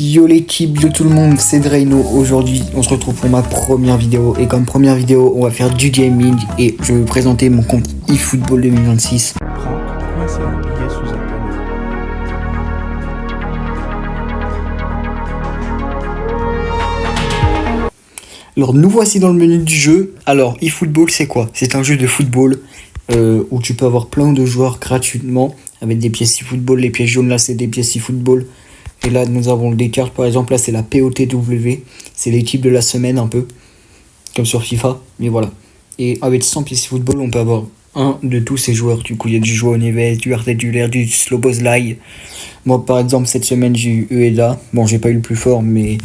Yo l'équipe, yo tout le monde, c'est Drayno. Aujourd'hui, on se retrouve pour ma première vidéo. Et comme première vidéo, on va faire du gaming. Et je vais vous présenter mon compte eFootball 2026. Coincez un billet sous un panneau. Alors, nous voici dans le menu du jeu. Alors, eFootball, c'est quoi? C'est un jeu de football où tu peux avoir plein de joueurs gratuitement avec des pièces eFootball. Les pièces jaunes, là, c'est des pièces eFootball. Et là, nous avons des cartes, par exemple, là, c'est la POTW. C'est l'équipe de la semaine, un peu. Comme sur FIFA, mais voilà. Et avec 100 pièces football, on peut avoir un de tous ces joueurs. Du coup, il y a du Joao Neves, du Arda Güler, du Szoboszlai. Moi, par exemple, cette semaine, j'ai eu Ueda. Bon, j'ai pas eu le plus fort, mais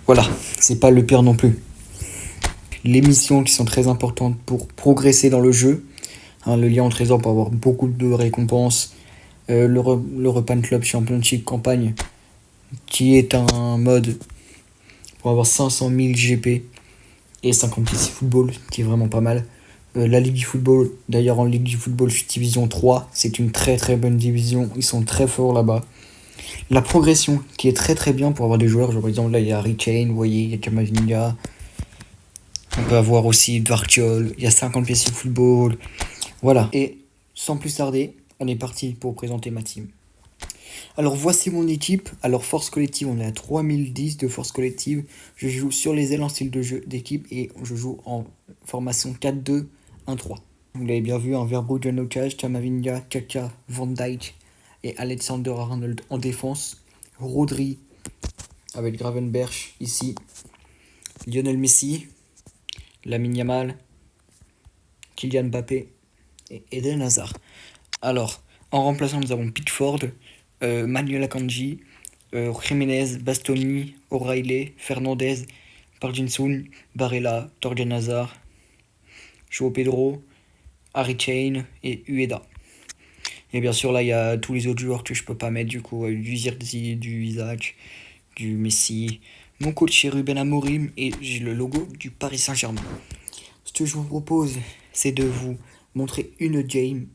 voilà, c'est pas le pire non plus. Les missions qui sont très importantes pour progresser dans le jeu. Hein, le lien au trésor pour avoir beaucoup de récompenses. L'European Club Championship campagne, qui est un mode pour avoir 500 000 GP et 50 pièces football, qui est vraiment pas mal. La Ligue du football, d'ailleurs en Ligue du football, je suis division 3, c'est une très très bonne division, ils sont très forts là-bas. La progression, qui est très très bien pour avoir des joueurs, genre par exemple là il y a Harry Kane, vous voyez, il y a Camavinga, on peut avoir aussi Dvartiol, il y a 50 pièces football, voilà. Et sans plus tarder, on est parti pour présenter ma team. Alors voici mon équipe. Alors force collective, on est à 3010 de force collective. Je joue sur les ailes en style de jeu d'équipe et je joue en formation 4-2-1-3. Vous l'avez bien vu, un Verbruggen au cage, Camavinga, Kaka, Van Dijk et Alexander-Arnold en défense. Rodri avec Gravenberch ici. Lionel Messi, Lamine Yamal, Kylian Mbappé et Eden Hazard. Alors, en remplaçant, nous avons Pickford, Manuel Akanji, Jiménez, Bastoni, O'Reilly, Fernandez, Parkinson, Barella, Torgan Hazard, João Pedro, Harry Kane et Ueda. Et bien sûr, là, il y a tous les autres joueurs que je peux pas mettre, du coup, du Zirkzee, du Isaac, du Messi. Mon coach est Ruben Amorim et j'ai le logo du Paris Saint-Germain. Ce que je vous propose, c'est de vous montrer une game,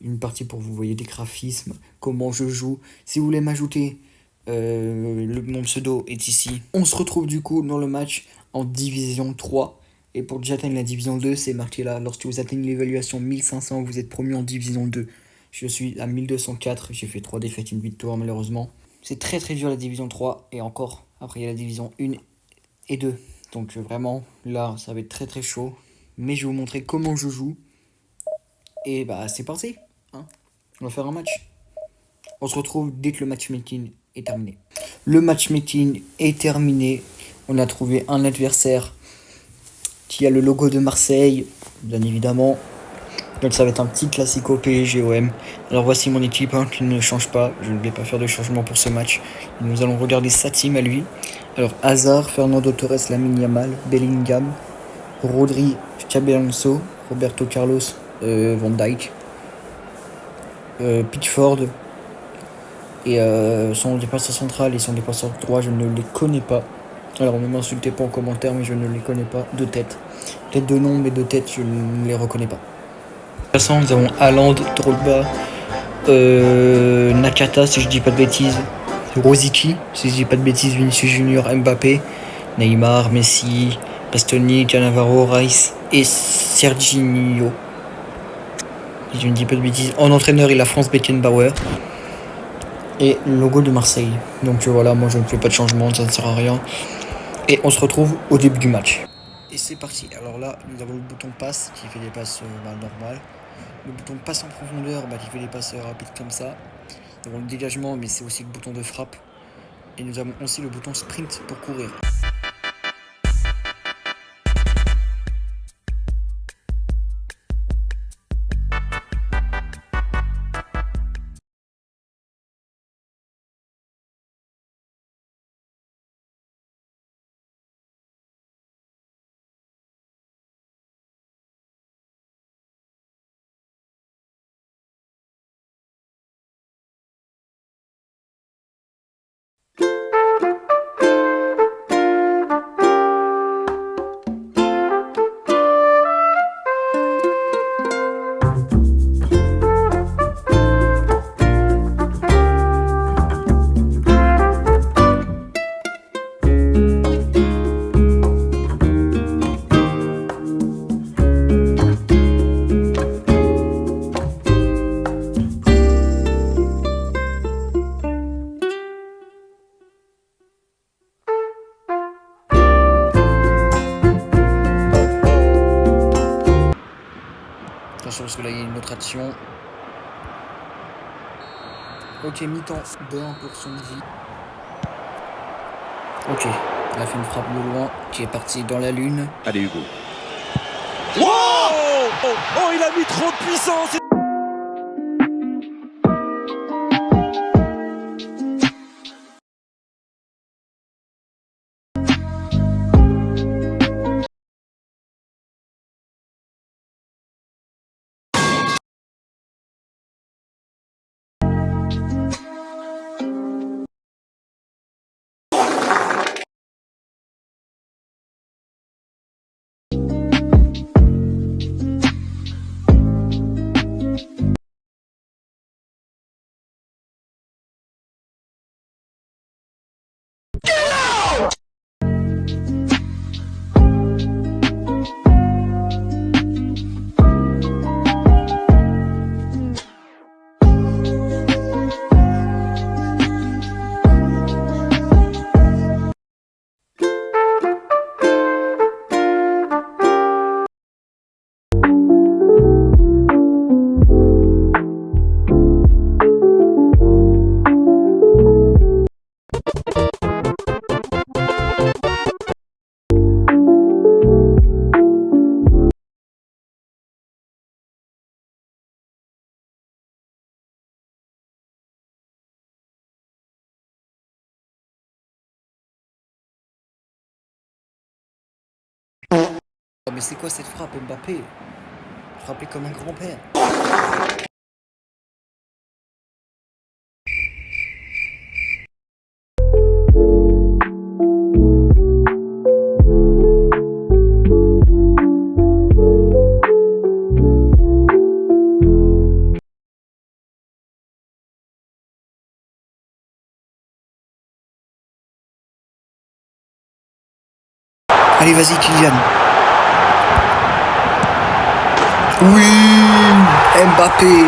une partie pour vous voyez des graphismes, comment je joue. Si vous voulez m'ajouter, mon pseudo est ici. On se retrouve du coup dans le match en division 3. Et pour déjà atteindre la division 2, c'est marqué là. Lorsque vous atteignez l'évaluation 1500, vous êtes promu en division 2. Je suis à 1204, j'ai fait 3 défaites, une victoire malheureusement. C'est très très dur la division 3 et encore. Après il y a la division 1 et 2. Donc vraiment là ça va être très très chaud. Mais je vais vous montrer comment je joue. Et bah c'est parti. Hein, on va faire un match. On se retrouve dès que le matchmaking est terminé. Le matchmaking est terminé. On a trouvé un adversaire qui a le logo de Marseille, bien évidemment. Donc ça va être un petit classico PSG-OM. Alors voici mon équipe qui ne change pas. Je ne vais pas faire de changement pour ce match. Nous allons regarder sa team à lui. Alors Hazard, Fernando Torres, Lamine Yamal, Bellingham, Rodri, Xabi Alonso, Roberto Carlos, Van Dijk, Pickford. Et son défenseur central et son défenseur droit, je ne les connais pas. Alors ne m'insultez pas en commentaire, mais je ne les connais pas de tête. Peut-être de nom, mais de tête, je ne les reconnais pas. De toute façon, nous avons Haaland, Drogba, Nakata, si je dis pas de bêtises, Rosicky, si je dis pas de bêtises, Vinicius Junior, Mbappé, Neymar, Messi, Bastoni, Cannavaro, Rice et Serginho. Si je ne dis pas de bêtises. En entraîneur, il a Franz Beckenbauer. Et le logo de Marseille. Donc voilà, moi je ne fais pas de changement, ça ne sert à rien. Et on se retrouve au début du match. Et c'est parti. Alors là, nous avons le bouton passe qui fait des passes normales. Le bouton passe en profondeur qui fait des passes rapides comme ça. Nous avons le dégagement, mais c'est aussi le bouton de frappe. Et nous avons aussi le bouton sprint pour courir. attention parce que là il y a une autre action. Ok, mi-temps 2-1 pour Sonzi. Ok, il a fait une frappe de loin qui est partie dans la lune. Allez Hugo. Wow oh, il a mis trop de puissance. Oh, mais c'est quoi cette frappe Mbappé? Frappé comme un grand-père. Allez, vas-y, Kylian. Oui, Mbappé.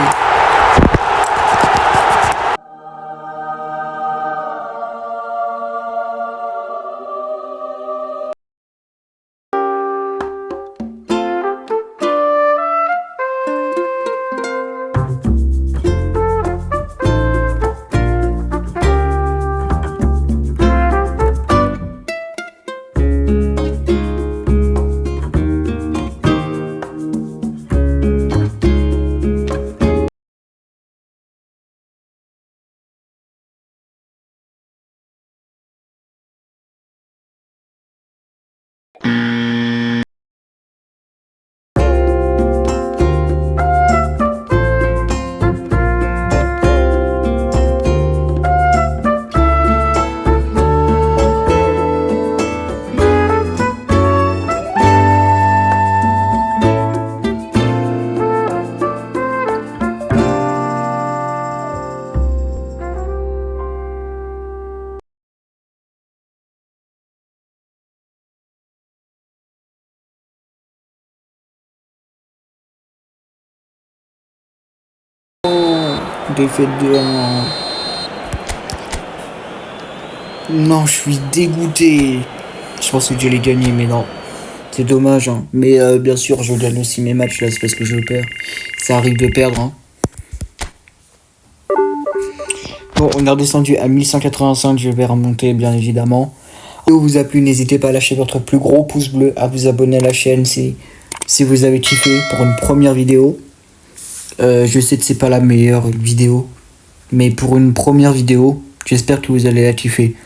Défaite de 1. Non, je suis dégoûté. Je pensais que j'allais gagner, mais non. C'est dommage, hein. Mais bien sûr, je gagne aussi mes matchs là, c'est parce que je perds. Ça arrive de perdre, hein. Bon, on est redescendu à 1185, je vais remonter bien évidemment. Si vous a plu, n'hésitez pas à lâcher votre plus gros pouce bleu, à vous abonner à la chaîne si vous avez kiffé pour une première vidéo. Je sais que c'est pas la meilleure vidéo, mais pour une première vidéo, j'espère que vous allez la kiffer.